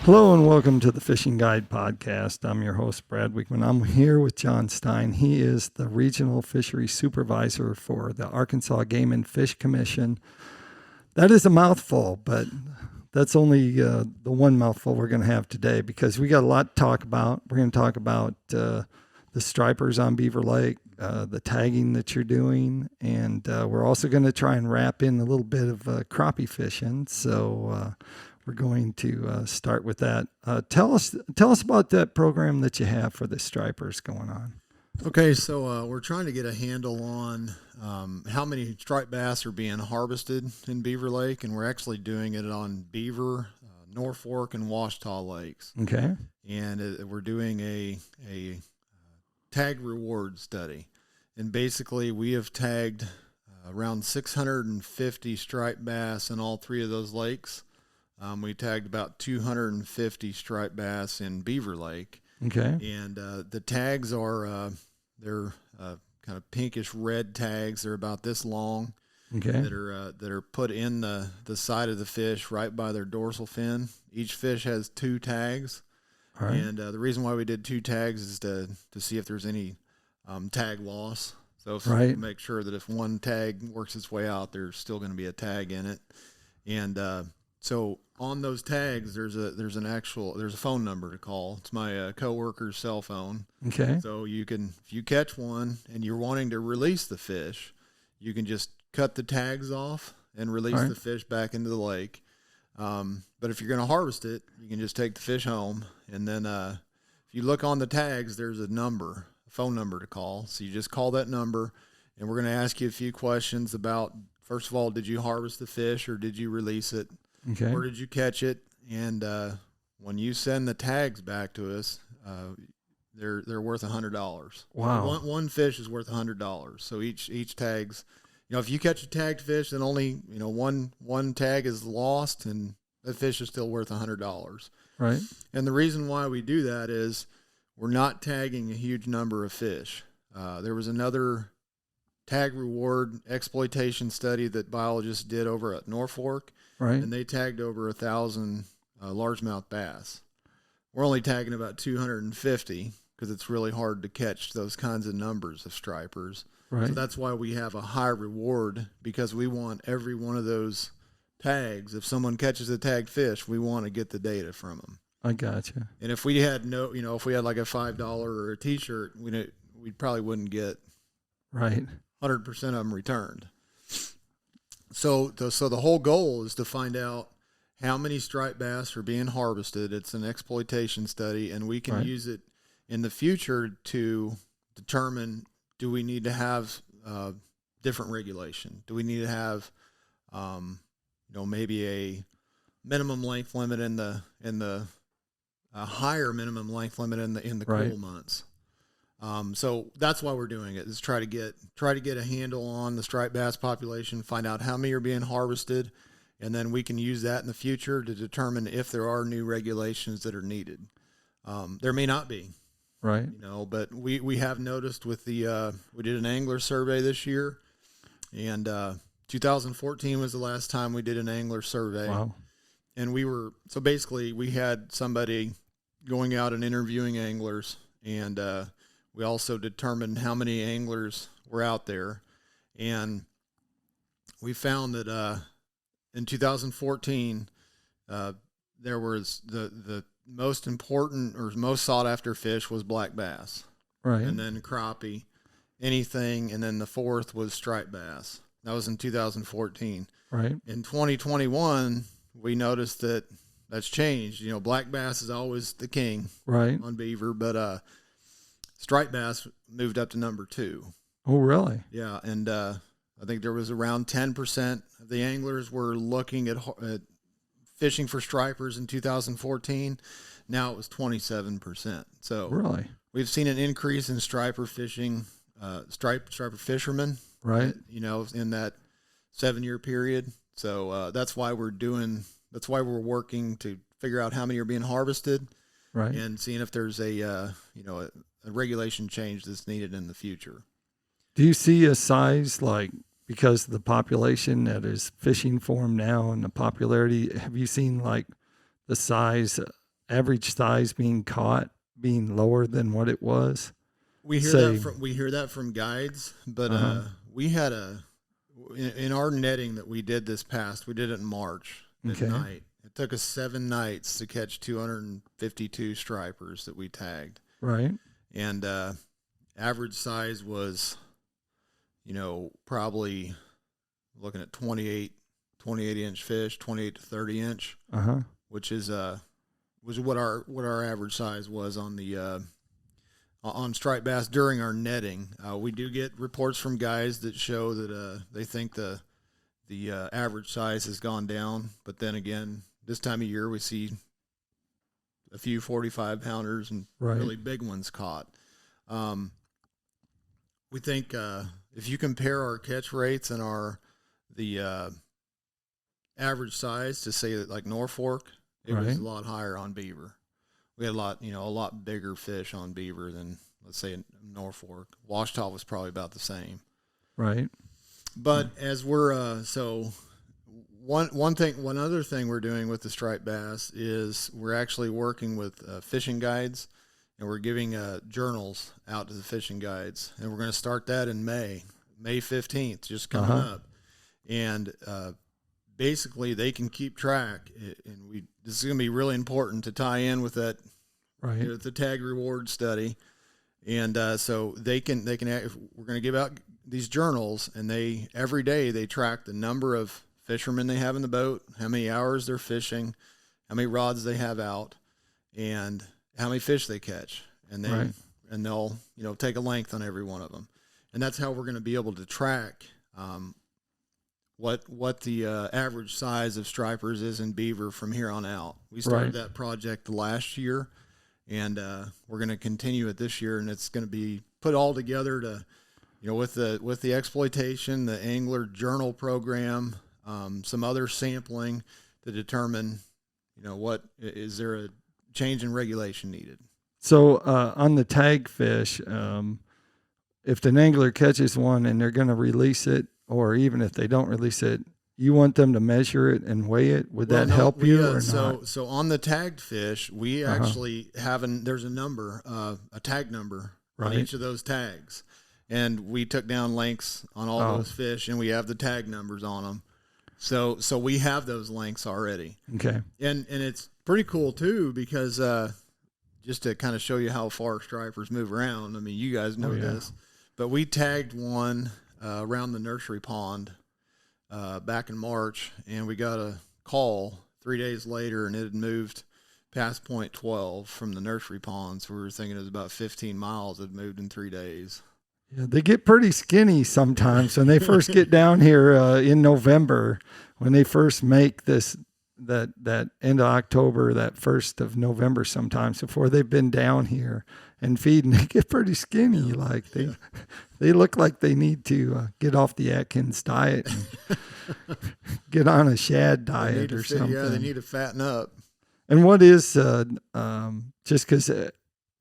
Hello and welcome to the Fishing Guide Podcast. I'm your host, Brad Wiegmann. I'm here with Jon Stein. He is the Regional Fisheries Supervisor for the Arkansas Game and Fish Commission. That is a mouthful, but that's only the one mouthful we're going to have today because we got a lot to talk about. We're going to talk about the stripers on Beaver Lake, the tagging that you're doing, and we're also going to try and wrap in a little bit of crappie fishing. So we're going to start with that. Tell us about that program that you have for the stripers going on. Okay, so we're trying to get a handle on how many striped bass are being harvested in Beaver Lake, and we're actually doing it on Beaver, Norfolk, and Washita lakes. Okay. And we're doing a tag reward study. And basically, we have tagged around 650 striped bass in all three of those lakes. We tagged about 250 striped bass in Beaver Lake. Okay. And the tags are, they're kind of pinkish red tags. They're about this long. Okay. That are put in the side of the fish right by their dorsal fin. Each fish has two tags. All right. And the reason why we did two tags is to see if there's any tag loss. So right. Make sure that if one tag works its way out, there's still going to be a tag in it. And so on those tags, there's a phone number to call. It's my coworker's cell phone. Okay. So you can, if you catch one and you're wanting to release the fish, you can just cut the tags off and release the fish back into the lake. But if you're going to harvest it, you can just take the fish home. And then if you look on the tags, there's a phone number to call. So you just call that number, and we're going to ask you a few questions about, first of all, did you harvest the fish or did you release it? Okay. Where did you catch it? And when you send the tags back to us, they're worth $100. Wow. One fish is worth $100. So each tag's, if you catch a tagged fish, then only one tag is lost, and that fish is still worth $100. Right. And the reason why we do that is we're not tagging a huge number of fish. There was another tag reward exploitation study that Biologist did over at Norfolk. Right. And they tagged over 1,000 largemouth bass. We're only tagging about 250 because it's really hard to catch those kinds of numbers of stripers. Right. So that's why we have a high reward, because we want every one of those tags. If someone catches a tagged fish, we want to get the data from them. I gotcha. And if we had if we had like a $5 or a T-shirt, we probably wouldn't get 100% of them returned. So the whole goal is to find out how many striped bass are being harvested. It's an exploitation study, and we can use it in the future to determine, do we need to have different regulation? Do we need to have maybe a minimum length limit in the higher minimum length limit in the cool months? So that's why we're doing it, is try to get a handle on the striped bass population, find out how many are being harvested, and then we can use that in the future to determine if there are new regulations that are needed. There may not be, right? But we have noticed with we did an angler survey this year, and 2014 was the last time we did an angler survey. Wow. And we had somebody going out and interviewing anglers, and we also determined how many anglers were out there. And we found that in 2014, there was the most important or most sought after fish was black bass. Right. And then crappie, anything. And then the fourth was striped bass. That was in 2014. Right. In 2021, we noticed that that's changed. Black bass is always the king on Beaver, but striped bass moved up to number 2. Oh, really? Yeah, and I think there was around 10% of the anglers were looking at fishing for stripers in 2014. Now it was 27%. So really, we've seen an increase in striper fishing, striper fishermen. Right. In that 7-year period. So that's why we're working to figure out how many are being harvested, right, and seeing if there's a regulation change that's needed in the future. Do you see a size, like, because of the population that is fishing for them now and the popularity, have you seen like the size average size being caught being lower than what it was? We hear that from guides, but we had in our netting that we did this past. We did it in March at night. It took us 7 nights to catch 252 stripers that we tagged. Right. And average size was, probably looking at 28-inch fish, 28 to 30 inch, which is was what our average size was on the on striped bass during our netting. We do get reports from guys that show that they think the average size has gone down, but then again, this time of year we see a few 45-pounders and really big ones caught. We think if you compare our catch rates and the average size to say that like Norfolk, it was a lot higher on beaver. We had a lot bigger fish on beaver than, let's say, in Norfolk. Washita was probably about the same. Right. But as we're one other thing we're doing with the striped bass is we're actually working with fishing guides, and we're giving journals out to the fishing guides, and we're going to start that in May 15th, just coming up, and basically they can keep track, and this is going to be really important to tie in with that, the tag reward study, and so they can we're going to give out these journals, and every day they track the number of fishermen they have in the boat, how many hours they're fishing, how many rods they have out, and how many fish they catch, and they'll take a length on every one of them, and that's how we're going to be able to track what the average size of stripers is in beaver from here on out. We started that project last year, and we're going to continue it this year, and it's going to be put all together to, with the exploitation, the angler journal program, some other sampling to determine, what is there a change in regulation needed. So on the tag fish, if an angler catches one and they're going to release it, or even if they don't release it, you want them to measure it and weigh it? Would that help you or not? So on the tagged fish, we actually there's a number, a tag number on each of those tags. And we took down lengths on all those fish, and we have the tag numbers on them. So we have those lengths already. Okay. And it's pretty cool too, because just to kind of show you how far stripers move around. I mean, you guys know this, but we tagged one around the nursery pond back in March, and we got a call 3 days later, and it had moved past point 12 from the nursery pond. So we were thinking it was about 15 miles. It moved in 3 days. Yeah, they get pretty skinny sometimes when they first get down here in November, when they first make that end of October, that 1st of November sometimes, before they've been down here and feeding, they get pretty skinny. Like they look like they need to get off the Atkins diet and get on a shad diet or something. Yeah, they need to fatten up. And what is, just because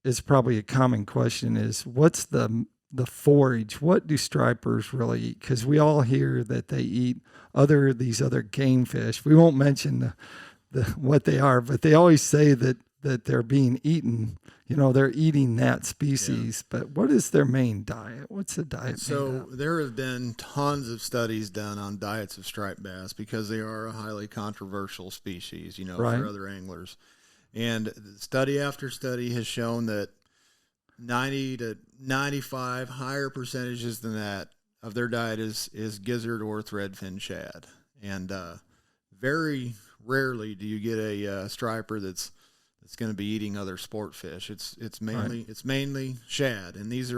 it's probably a common question, is what's the forage? What do stripers really eat? Because we all hear that they eat these other game fish. We won't mention what they are, but they always say that they're being eaten. They're eating that species. Yeah. But what is their main diet? What's the diet? So there have been tons of studies done on diets of striped bass, because they are a highly controversial species, for other anglers. And study after study has shown that 90 to 95 higher percentages than that of their diet is gizzard or threadfin shad. And very rarely do you get a striper that's going to be eating other sport fish. It's mainly shad. And these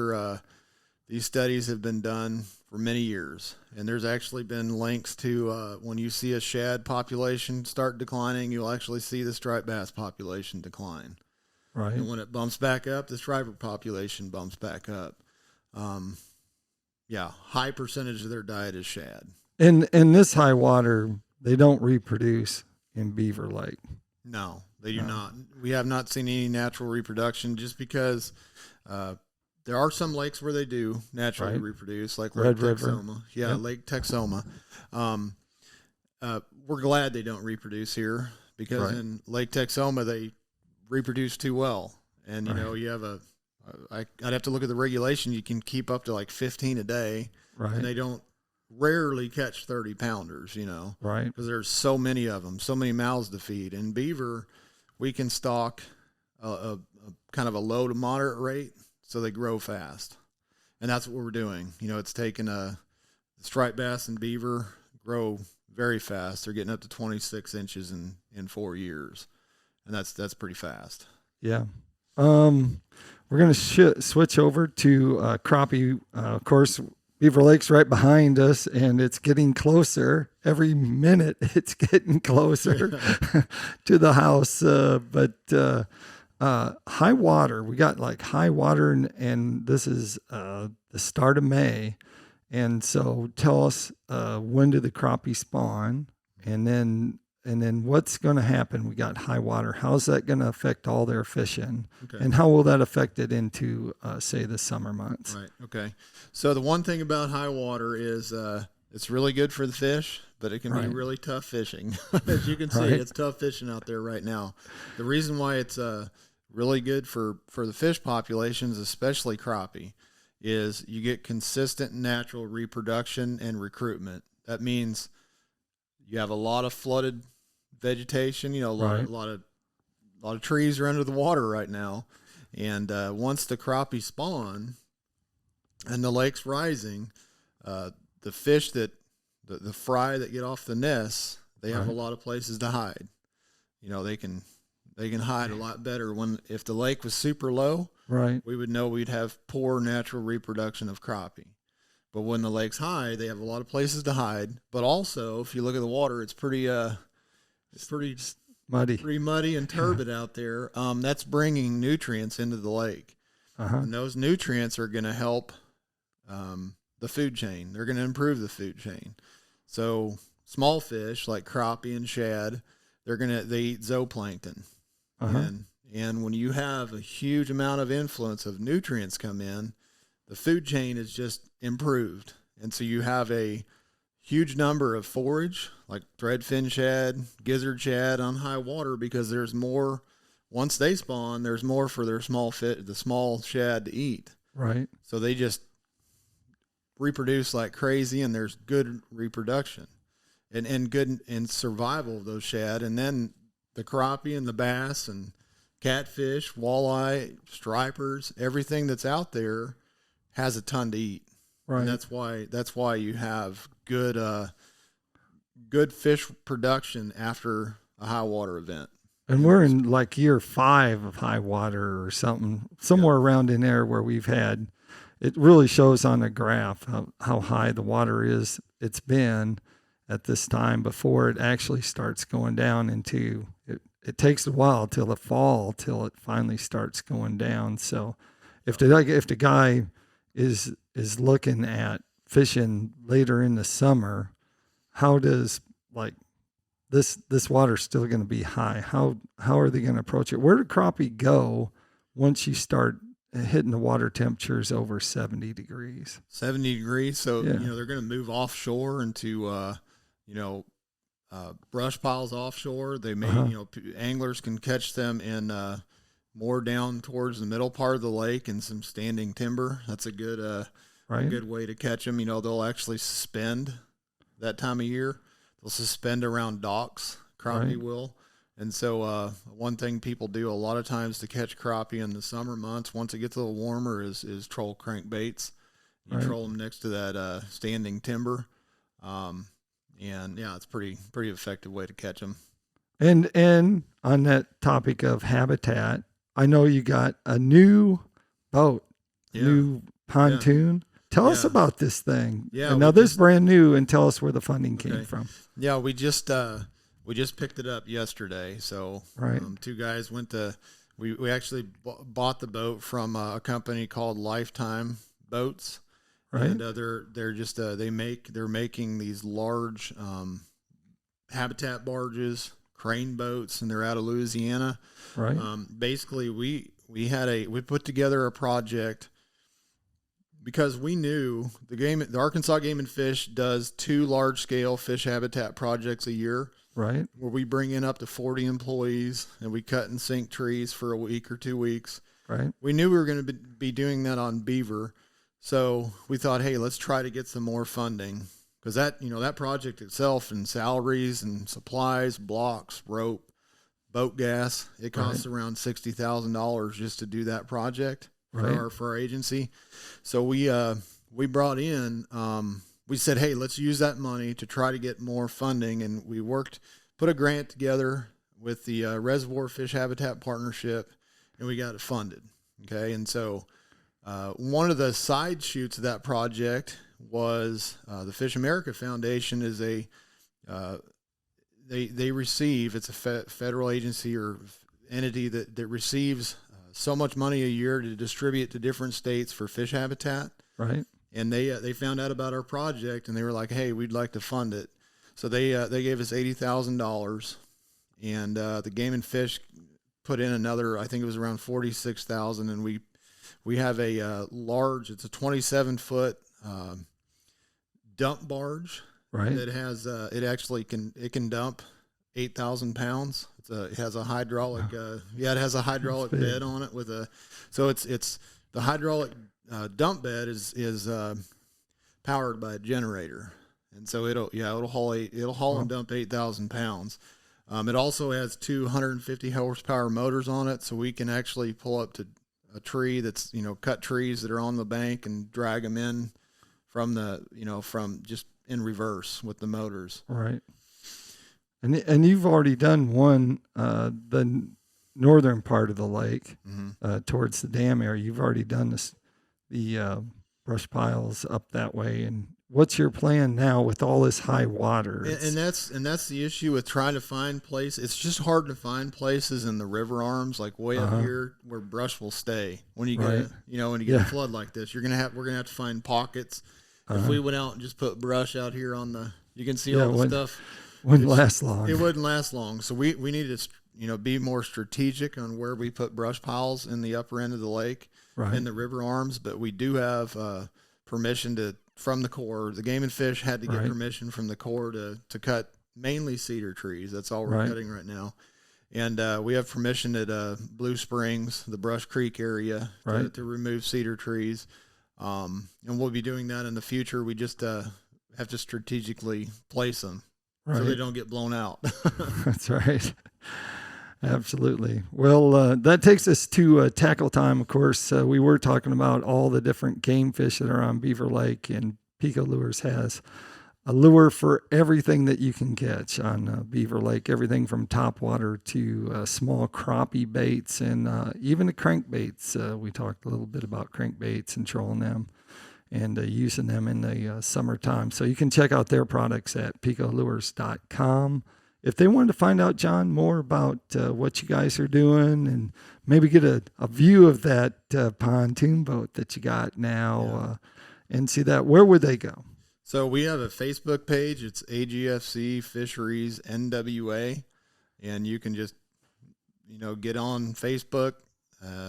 studies have been done for many years. And there's actually been links to when you see a shad population start declining, you'll actually see the striped bass population decline. Right. And when it bumps back up, the striper population bumps back up. High percentage of their diet is shad. In this high water, they don't reproduce in Beaver Lake. No, they do not. We have not seen any natural reproduction, just because there are some lakes where they do naturally reproduce, like Lake Texoma. Yeah, Lake Texoma. We're glad they don't reproduce here, because in Lake Texoma, reproduce too well. And, you know, you have I'd have to look at the regulation. You can keep up to like 15 a day. Right. And they don't rarely catch 30 pounders, you know. Right. Because there's so many of them, so many mouths to feed. And beaver, we can stock a kind of a low to moderate rate so they grow fast. And that's what we're doing. You know, it's taken striped bass and beaver grow very fast. They're getting up to 26 inches in 4 years. And that's pretty fast. Yeah. We're going to switch over to crappie. Of course, Beaver Lake's right behind us, and it's getting closer. Every minute, it's getting closer to the house. But high water, we got like high water, and this is the start of May. And so tell us, when do the crappie spawn? And then what's going to happen? We got high water. How's that going to affect all their fishing? Okay. And how will that affect it into, say, the summer months? Right. Okay. So the one thing about high water is it's really good for the fish, but it can be really tough fishing. As you can see, it's tough fishing out there right now. The reason why it's really good for the fish populations, especially crappie, is you get consistent natural reproduction and recruitment. That means you have a lot of flooded vegetation, you know, a lot of trees are under the water right now. And once the crappie spawn and the lake's rising, the fish the fry that get off the nests, they have a lot of places to hide. You know, they can hide a lot better. If the lake was super low, we would know we'd have poor natural reproduction of crappie. But when the lake's high, they have a lot of places to hide. But also, if you look at the water, it's pretty muddy and turbid out there. That's bringing nutrients into the lake, and those nutrients are going to help the food chain. They're going to improve the food chain. So small fish like crappie and shad, they eat zooplankton, and when you have a huge amount of influence of nutrients come in, the food chain is just improved. And so you have a huge number of forage, like threadfin shad, gizzard shad on high water, because there's more, once they spawn, there's more for the small shad to eat. Right. So they just reproduce like crazy, and there's good reproduction and good in survival of those shad. And then the crappie and the bass and catfish, walleye, stripers, everything that's out there has a ton to eat. Right. And that's why you have good fish production after a high water event. And we're in like year 5 of high water or something, somewhere around in there where we've had, it really shows on a graph how high the water is. It's been at this time before it actually starts going down into it. It takes a while till the fall till it finally starts going down. So if the guy is looking at fishing later in the summer, how does like this water's still going to be high? How are they going to approach it? Where do crappie go once you start hitting the water temperatures over 70 degrees? 70 degrees. So, you know, they're going to move offshore into, brush piles offshore. They may, anglers can catch them in, more down towards the middle part of the lake and some standing timber. That's a good, a good way to catch them. You know, they'll actually suspend that time of year. They'll suspend around docks. Crappie will. And so one thing people do a lot of times to catch crappie in the summer months, once it gets a little warmer, is troll crankbaits. You troll them next to that standing timber. And yeah, it's pretty effective way to catch them. And on that topic of habitat, I know you got a new boat, new pontoon. Tell us about this thing. Yeah. And now this is brand new, and tell us where the funding came from. Yeah, we just picked it up yesterday. So two guys went to, we actually bought the boat from a company called Lifetime Boats. Right. And they're making these large habitat barges, crane boats, and they're out of Louisiana. Right. Basically, we put together a project because we knew the Arkansas Game and Fish does 2 large-scale fish habitat projects a year. Right. Where we bring in up to 40 employees and we cut and sink trees for a week or 2 weeks. Right. We knew we were going to be doing that on beaver. So we thought, hey, let's try to get some more funding, because that project itself, and salaries and supplies, blocks, rope, boat gas, it costs around $60,000 just to do that project for our agency. So we brought in, we said, hey, let's use that money to try to get more funding. And we put a grant together with the Reservoir Fish Habitat Partnership, and we got it funded. Okay. And so one of the side shoots of that project was the Fish America Foundation is they receive, it's a federal agency or entity that receives so much money a year to distribute to different states for fish habitat. Right. And they found out about our project, and they were like, hey, we'd like to fund it. So they gave us $80,000, and the Game and Fish put in another, I think it was around $46,000, and we have a large, it's a 27-foot dump barge. Right. That has it can dump 8,000 pounds. It has a hydraulic it has a hydraulic bed on it so it's the hydraulic dump bed is powered by a generator, and so it'll haul and dump 8,000 pounds. It also has 250 horsepower motors on it, so we can actually pull up to a tree that's cut trees that are on the bank and drag them in from just in reverse with the motors. Right. And you've already done one, the northern part of the lake, towards the dam area. You've already done the brush piles up that way. And what's your plan now with all this high water? And that's the issue with trying to find places. It's just hard to find places in the river arms, like way up here, where brush will stay. When you get a flood like this, we're gonna have to find pockets. If we went out and just put brush out here you can see all the stuff. Wouldn't last long. It wouldn't last long. So we need to be more strategic on where we put brush piles in the upper end of the lake, in the river arms. But we do have permission from the Corps. The Game and Fish had to get permission from the Corps to cut mainly cedar trees. That's all we're cutting right now. And we have permission at Blue Springs, the Brush Creek area, to remove cedar trees. And we'll be doing that in the future. We just have to strategically place them so they don't get blown out. That's right. Absolutely. Well, that takes us to tackle time. Of course, we were talking about all the different game fish that are on Beaver Lake, and PICO Lures has a lure for everything that you can catch on Beaver Lake, everything from topwater to small crappie baits and even the crankbaits. We talked a little bit about crankbaits and trolling them and using them in the summertime. So you can check out their products at picolures.com. If they wanted to find out, Jon, more about what you guys are doing and maybe get a view of that pontoon boat that you got now and see that, where would they go? So we have a Facebook page. It's AG&FC Fisheries NWA, and you can just get on Facebook.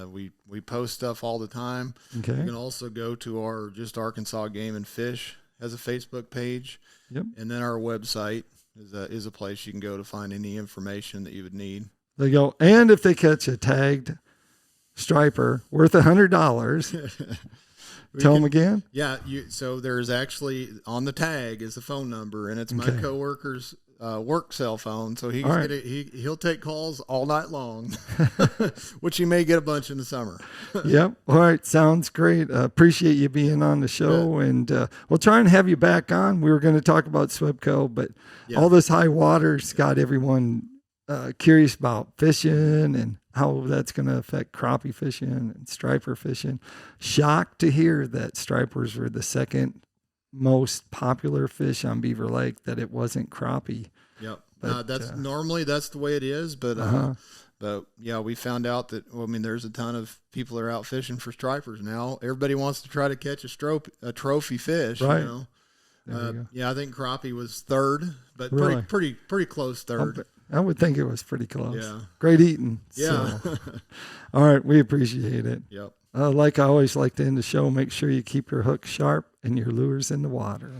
We post stuff all the time. Okay. You can also go to our Arkansas Game and Fish has a Facebook page. Yep. And then our website is a place you can go to find any information that you would need. There you go. And if they catch a tagged striper worth $100, tell them again. Yeah. So there's actually on the tag is the phone number, and it's my coworker's work cell phone. So he'll take calls all night long, which you may get a bunch in the summer. Yep. All right. Sounds great. Appreciate you being on the show, and we'll try and have you back on. We were going to talk about Swipco, but all this high water's got everyone curious about fishing and how that's going to affect crappie fishing and striper fishing. Shocked to hear that stripers were the second most popular fish on Beaver Lake, that it wasn't crappie. Yep. But normally that's the way it is, but yeah, we found out that there's a ton of people that are out fishing for stripers now. Everybody wants to try to catch a trophy fish, right. Yeah, I think crappie was third, but really? pretty close third. I would think it was pretty close. Yeah. Great eating. Yeah. So. All right. We appreciate it. Yep. Like I always like to end the show, make sure you keep your hook sharp and your lures in the water.